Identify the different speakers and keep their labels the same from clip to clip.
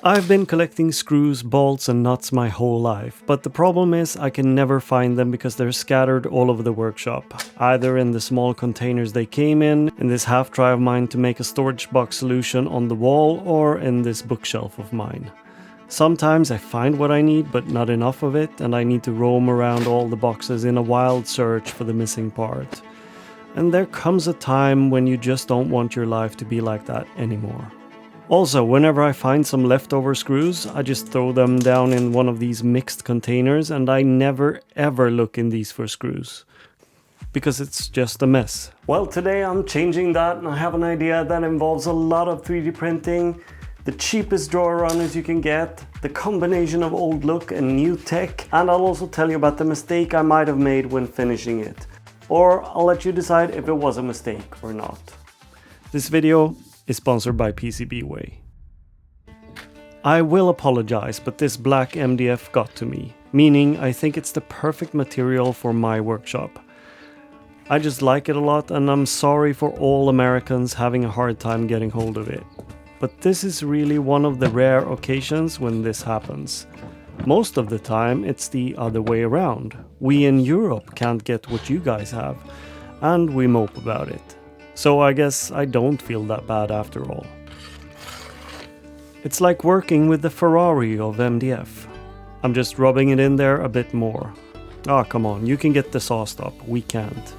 Speaker 1: I've been collecting screws, bolts and nuts my whole life, but the problem is I can never find them because they're scattered all over the workshop, either in the small containers they came in this half try of mine to make a storage box solution on the wall, or in this bookshelf of mine. Sometimes I find what I need, but not enough of it, and I need to roam around all the boxes in a wild search for the missing part. And there comes a time when you just don't want your life to be like that anymore. Also, whenever I find some leftover screws, I just throw them down in one of these mixed containers, and I never ever look in these for screws. Because it's just a mess. Well, today I'm changing that, and I have an idea that involves a lot of 3D printing, the cheapest drawer runners you can get, the combination of old look and new tech, and I'll also tell you about the mistake I might have made when finishing it. Or I'll let you decide if it was a mistake or not. This video is sponsored by PCBWay. I will apologize, but this black MDF got to me, meaning I think it's the perfect material for my workshop. I just like it a lot, and I'm sorry for all Americans having a hard time getting hold of it. But this is really one of the rare occasions when this happens. Most of the time it's the other way around. We in Europe can't get what you guys have, and we mope about it. So I guess I don't feel that bad after all. It's like working with the Ferrari of MDF. I'm just rubbing it in there a bit more. Ah, come on, you can get the saw stop, we can't.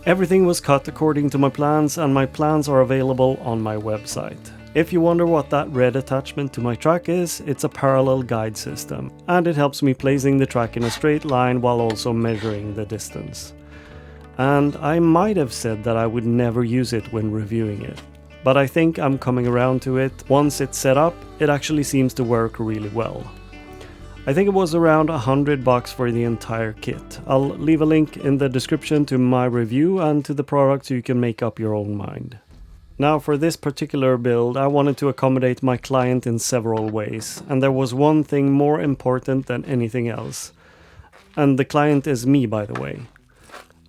Speaker 1: Everything was cut according to my plans, and my plans are available on my website. If you wonder what that red attachment to my track is, it's a parallel guide system, and it helps me placing the track in a straight line while also measuring the distance. And I might have said that I would never use it when reviewing it, but I think I'm coming around to it. Once it's set up, it actually seems to work really well. I think it was around $100 for the entire kit. I'll leave a link in the description to my review and to the product so you can make up your own mind. Now, for this particular build, I wanted to accommodate my client in several ways, and there was one thing more important than anything else. And the client is me, by the way.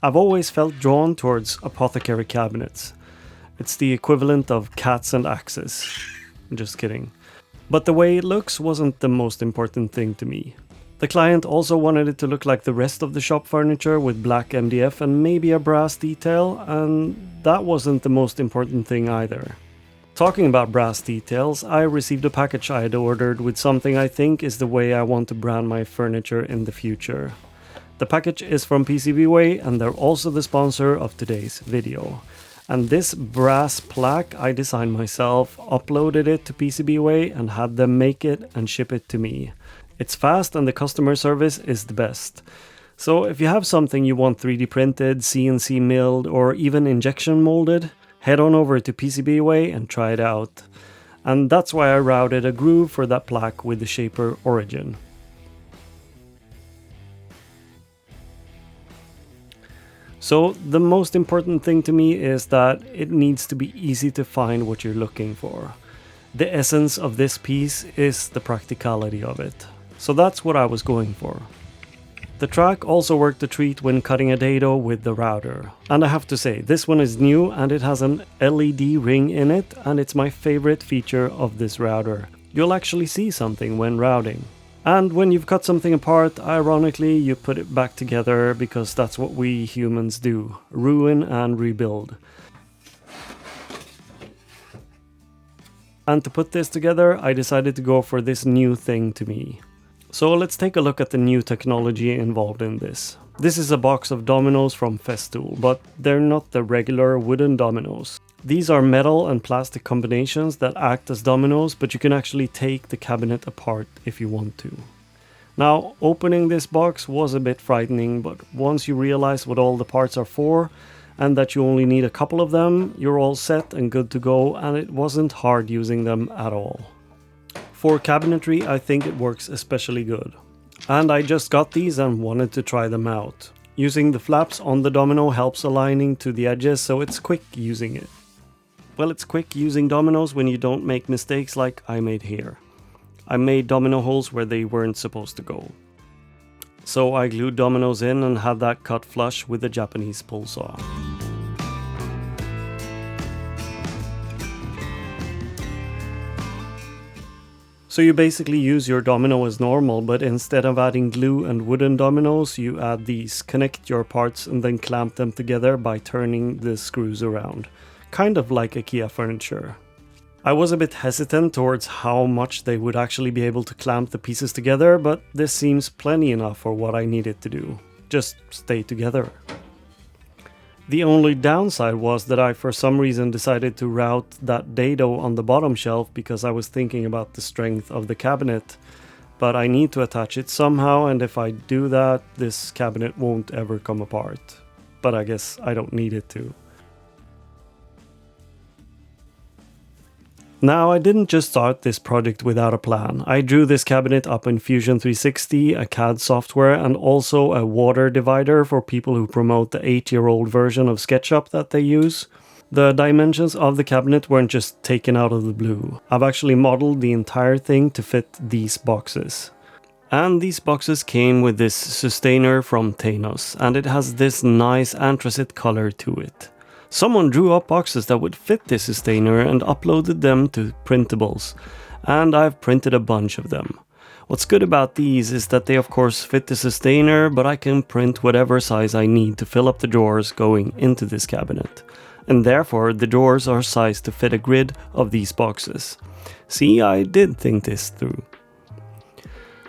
Speaker 1: I've always felt drawn towards apothecary cabinets. It's the equivalent of cats and axes. Just kidding. But the way it looks wasn't the most important thing to me. The client also wanted it to look like the rest of the shop furniture with black MDF and maybe a brass detail, and that wasn't the most important thing either. Talking about brass details, I received a package I had ordered with something I think is the way I want to brand my furniture in the future. The package is from PCBWay, and they're also the sponsor of today's video. And this brass plaque I designed myself, uploaded it to PCBWay and had them make it and ship it to me. It's fast and the customer service is the best. So if you have something you want 3D printed, CNC milled or even injection molded, head on over to PCBWay and try it out. And that's why I routed a groove for that plaque with the shaper origin. So the most important thing to me is that it needs to be easy to find what you're looking for. The essence of this piece is the practicality of it. So that's what I was going for. The track also worked a treat when cutting a dado with the router. And I have to say, this one is new and it has an LED ring in it, and it's my favorite feature of this router. You'll actually see something when routing. And when you've cut something apart, ironically, you put it back together because that's what we humans do. Ruin and rebuild. And to put this together, I decided to go for this new thing to me. So let's take a look at the new technology involved in this. This is a box of Dominos from Festool, but they're not the regular wooden Dominos. These are metal and plastic combinations that act as dominoes, but you can actually take the cabinet apart if you want to. Now, opening this box was a bit frightening, but once you realize what all the parts are for, and that you only need a couple of them, you're all set and good to go, and it wasn't hard using them at all. For cabinetry, I think it works especially good. And I just got these and wanted to try them out. Using the flaps on the domino helps aligning to the edges, so it's quick using it. Well, it's quick using dominoes when you don't make mistakes like I made here. I made domino holes where they weren't supposed to go. So I glued dominoes in and had that cut flush with the Japanese pull saw. So you basically use your domino as normal, but instead of adding glue and wooden dominoes, you add these, connect your parts and then clamp them together by turning the screws around. Kind of like IKEA furniture. I was a bit hesitant towards how much they would actually be able to clamp the pieces together, but this seems plenty enough for what I needed to do. Just stay together. The only downside was that I for some reason decided to route that dado on the bottom shelf because I was thinking about the strength of the cabinet. But I need to attach it somehow, and if I do that, this cabinet won't ever come apart. But I guess I don't need it to. Now, I didn't just start this project without a plan. I drew this cabinet up in Fusion 360, a CAD software, and also a water divider for people who promote the 8-year-old version of SketchUp that they use. The dimensions of the cabinet weren't just taken out of the blue. I've actually modeled the entire thing to fit these boxes. And these boxes came with this sustainer from Dominos, and it has this nice anthracite color to it. Someone drew up boxes that would fit this sustainer and uploaded them to printables, and I've printed a bunch of them. What's good about these is that they of course fit the sustainer, but I can print whatever size I need to fill up the drawers going into this cabinet. And therefore the drawers are sized to fit a grid of these boxes. See, I did think this through.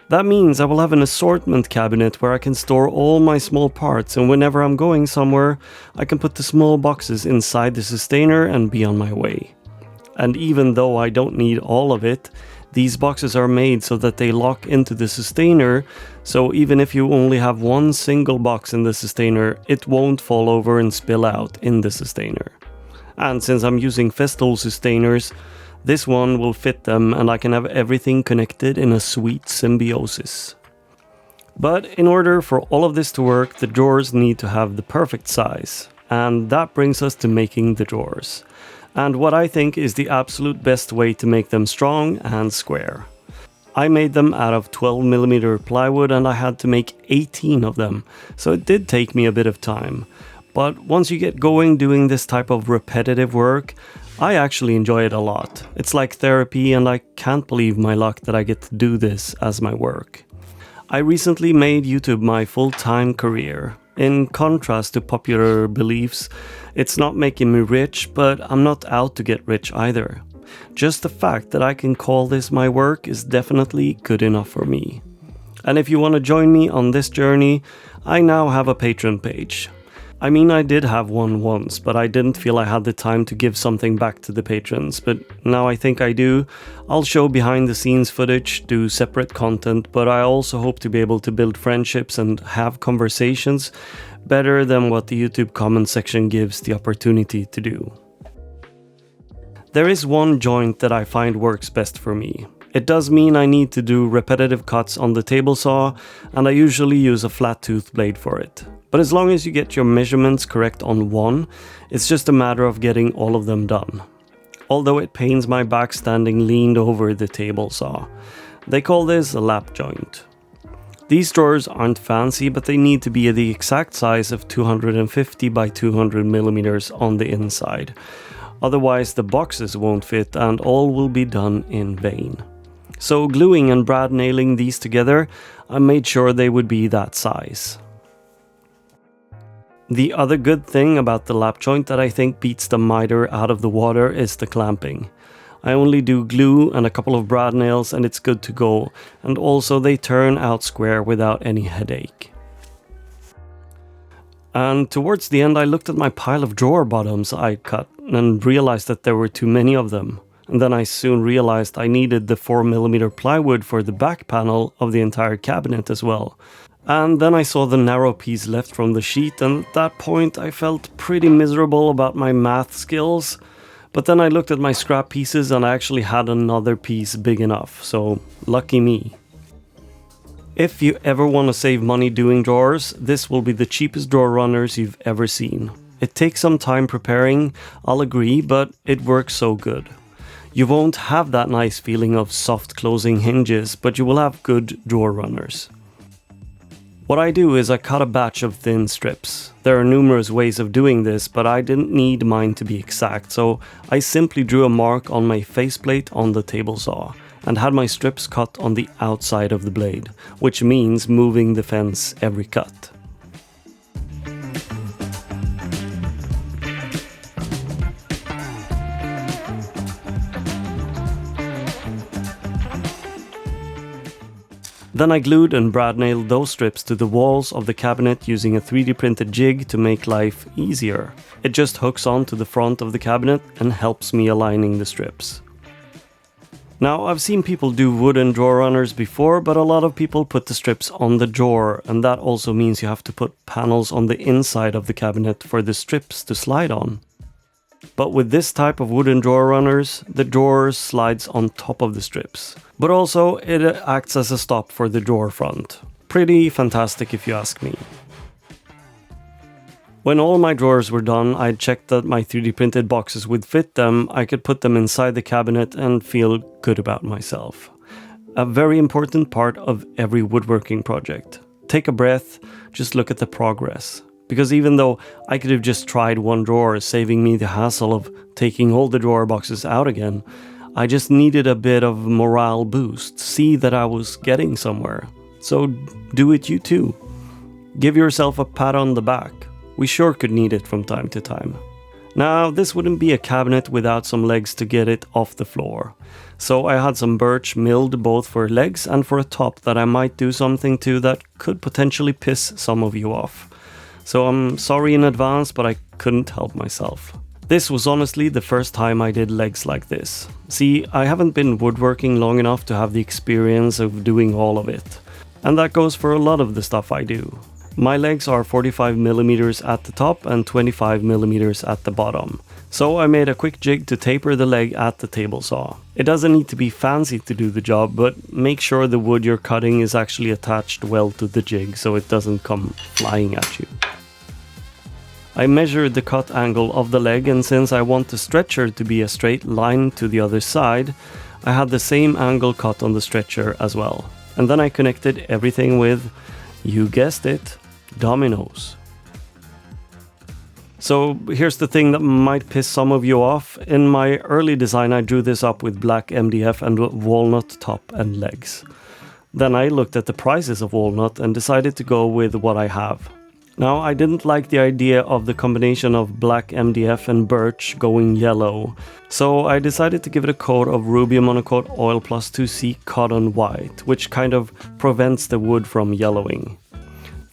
Speaker 1: That means I will have an assortment cabinet where I can store all my small parts, and whenever I'm going somewhere, I can put the small boxes inside the sustainer and be on my way. And even though I don't need all of it, these boxes are made so that they lock into the sustainer, so even if you only have one single box in the sustainer, it won't fall over and spill out in the sustainer. And since I'm using Festool sustainers, this one will fit them and I can have everything connected in a sweet symbiosis. But in order for all of this to work, the drawers need to have the perfect size. And that brings us to making the drawers. And what I think is the absolute best way to make them strong and square. I made them out of 12mm plywood and I had to make 18 of them, so it did take me a bit of time. But once you get going doing this type of repetitive work, I actually enjoy it a lot. It's like therapy and I can't believe my luck that I get to do this as my work. I recently made YouTube my full-time career. In contrast to popular beliefs, it's not making me rich, but I'm not out to get rich either. Just the fact that I can call this my work is definitely good enough for me. And if you want to join me on this journey, I now have a Patreon page. I mean, I did have one once, but I didn't feel I had the time to give something back to the patrons, but now I think I do. I'll show behind the scenes footage, do separate content, but I also hope to be able to build friendships and have conversations better than what the YouTube comment section gives the opportunity to do. There is one joint that I find works best for me. It does mean I need to do repetitive cuts on the table saw, and I usually use a flat tooth blade for it. But as long as you get your measurements correct on one, it's just a matter of getting all of them done. Although it pains my back standing leaned over the table saw. They call this a lap joint. These drawers aren't fancy, but they need to be the exact size of 250 by 200 millimeters on the inside. Otherwise the boxes won't fit and all will be done in vain. So gluing and brad nailing these together, I made sure they would be that size. The other good thing about the lap joint that I think beats the miter out of the water is the clamping. I only do glue and a couple of brad nails and it's good to go, and also they turn out square without any headache. And towards the end I looked at my pile of drawer bottoms I'd cut and realized that there were too many of them. And then I soon realized I needed the 4mm plywood for the back panel of the entire cabinet as well. And then I saw the narrow piece left from the sheet, and at that point I felt pretty miserable about my math skills. But then I looked at my scrap pieces and I actually had another piece big enough, so lucky me. If you ever want to save money doing drawers, this will be the cheapest drawer runners you've ever seen. It takes some time preparing, I'll agree, but it works so good. You won't have that nice feeling of soft closing hinges, but you will have good drawer runners. What I do is I cut a batch of thin strips. There are numerous ways of doing this, but I didn't need mine to be exact, so I simply drew a mark on my faceplate on the table saw. and had my strips cut on the outside of the blade, which means moving the fence every cut. Then I glued and brad nailed those strips to the walls of the cabinet using a 3D printed jig to make life easier. It just hooks onto the front of the cabinet and helps me aligning the strips. Now, I've seen people do wooden drawer runners before, but a lot of people put the strips on the drawer, and that also means you have to put panels on the inside of the cabinet for the strips to slide on. But with this type of wooden drawer runners, the drawer slides on top of the strips. But also, it acts as a stop for the drawer front. Pretty fantastic if you ask me. When all my drawers were done, I checked that my 3D printed boxes would fit them, I could put them inside the cabinet and feel good about myself. A very important part of every woodworking project. Take a breath, just look at the progress. Because even though I could have just tried one drawer, saving me the hassle of taking all the drawer boxes out again, I just needed a bit of morale boost, see that I was getting somewhere. So do it you too. Give yourself a pat on the back. We sure could need it from time to time. Now, this wouldn't be a cabinet without some legs to get it off the floor. So I had some birch milled both for legs and for a top that I might do something to that could potentially piss some of you off. So I'm sorry in advance, but I couldn't help myself. This was honestly the first time I did legs like this. See, I haven't been woodworking long enough to have the experience of doing all of it. And that goes for a lot of the stuff I do. My legs are 45mm at the top and 25mm at the bottom. So I made a quick jig to taper the leg at the table saw. It doesn't need to be fancy to do the job, but make sure the wood you're cutting is actually attached well to the jig so it doesn't come flying at you. I measured the cut angle of the leg, and since I want the stretcher to be a straight line to the other side, I had the same angle cut on the stretcher as well. And then I connected everything with, you guessed it, Dominos. So here's the thing that might piss some of you off. In my early design I drew this up with black MDF and walnut top and legs. Then I looked at the prices of walnut and decided to go with what I have. Now, I didn't like the idea of the combination of black MDF and birch going yellow, so I decided to give it a coat of Ruby Monocoat Oil Plus 2C Cotton White, which kind of prevents the wood from yellowing.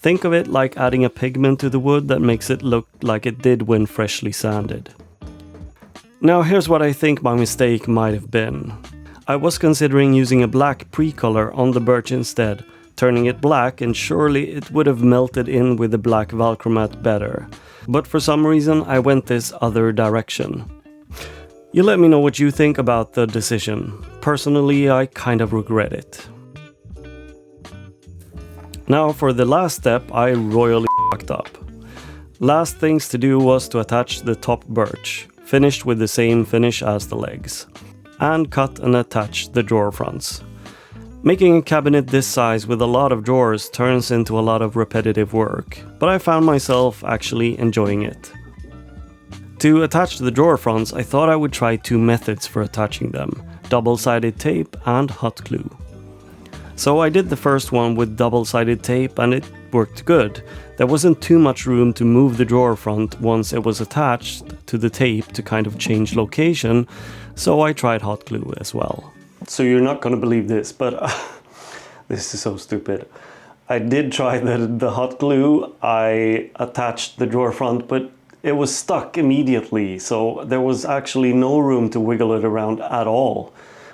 Speaker 1: Think of it like adding a pigment to the wood that makes it look like it did when freshly sanded. Now here's what I think my mistake might have been. I was considering using a black pre-color on the birch instead, turning it black, and surely it would have melted in with the black Velcro mat better. But for some reason I went this other direction. You let me know what you think about the decision. Personally, I kind of regret it. Now for the last step, I royally fucked up. Last things to do was to attach the top birch, finished with the same finish as the legs, and cut and attach the drawer fronts. Making a cabinet this size with a lot of drawers turns into a lot of repetitive work, but I found myself actually enjoying it. To attach the drawer fronts, I thought I would try two methods for attaching them: double-sided tape and hot glue. So I did the first one with double-sided tape and it worked good. There wasn't too much room to move the drawer front once it was attached to the tape to kind of change location, so I tried hot glue as well. So you're not gonna believe this, but this is so stupid. I did try the hot glue. I attached the drawer front, but it was stuck immediately, so there was actually no room to wiggle it around at all,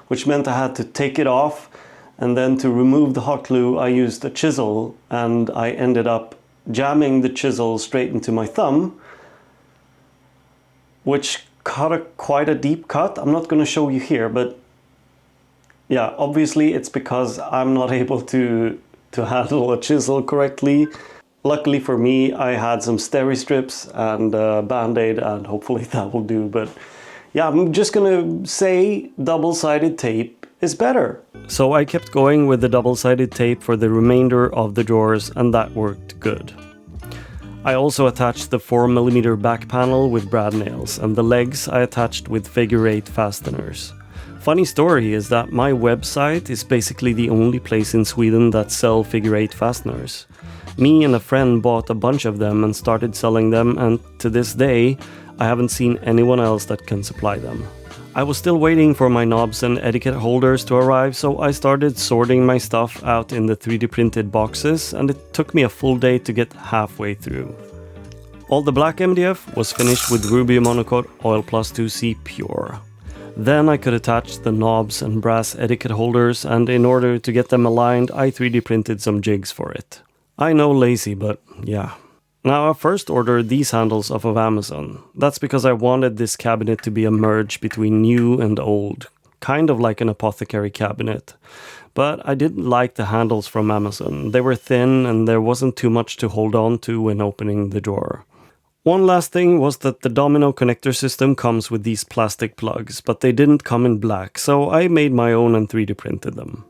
Speaker 1: which meant I had to take it off, and then to remove the hot glue I used a chisel, and I ended up jamming the chisel straight into my thumb, which cut quite a deep cut. I'm not gonna show you here, but yeah, obviously it's because I'm not able to handle a chisel correctly. Luckily for me, I had some steri strips and a band-aid, and hopefully that will do. But yeah, I'm just gonna say double-sided tape is better. So I kept going with the double-sided tape for the remainder of the drawers, and that worked good. I also attached the 4mm back panel with brad nails, and the legs I attached with figure 8 fasteners. Funny story is that my website is basically the only place in Sweden that sell figure 8 fasteners. Me and a friend bought a bunch of them and started selling them, and to this day, I haven't seen anyone else that can supply them. I was still waiting for my knobs and etiquette holders to arrive, so I started sorting my stuff out in the 3D printed boxes, and it took me a full day to get halfway through. All the black MDF was finished with Ruby Monocoat Oil Plus 2C Pure. Then I could attach the knobs and brass etiquette holders, and in order to get them aligned, I 3D printed some jigs for it. I know, lazy, but yeah. Now, I first ordered these handles off of Amazon. That's because I wanted this cabinet to be a merge between new and old, kind of like an apothecary cabinet. But I didn't like the handles from Amazon. They were thin and there wasn't too much to hold on to when opening the drawer. One last thing was that the Domino connector system comes with these plastic plugs, but they didn't come in black, so I made my own and 3D printed them.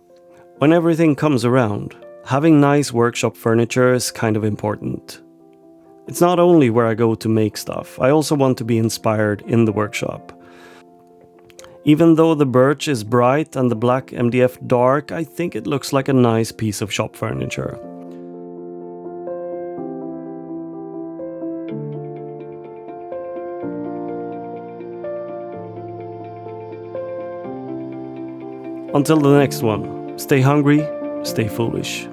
Speaker 1: When everything comes around, having nice workshop furniture is kind of important. It's not only where I go to make stuff, I also want to be inspired in the workshop. Even though the birch is bright and the black MDF dark, I think it looks like a nice piece of shop furniture. Until the next one, stay hungry, stay foolish.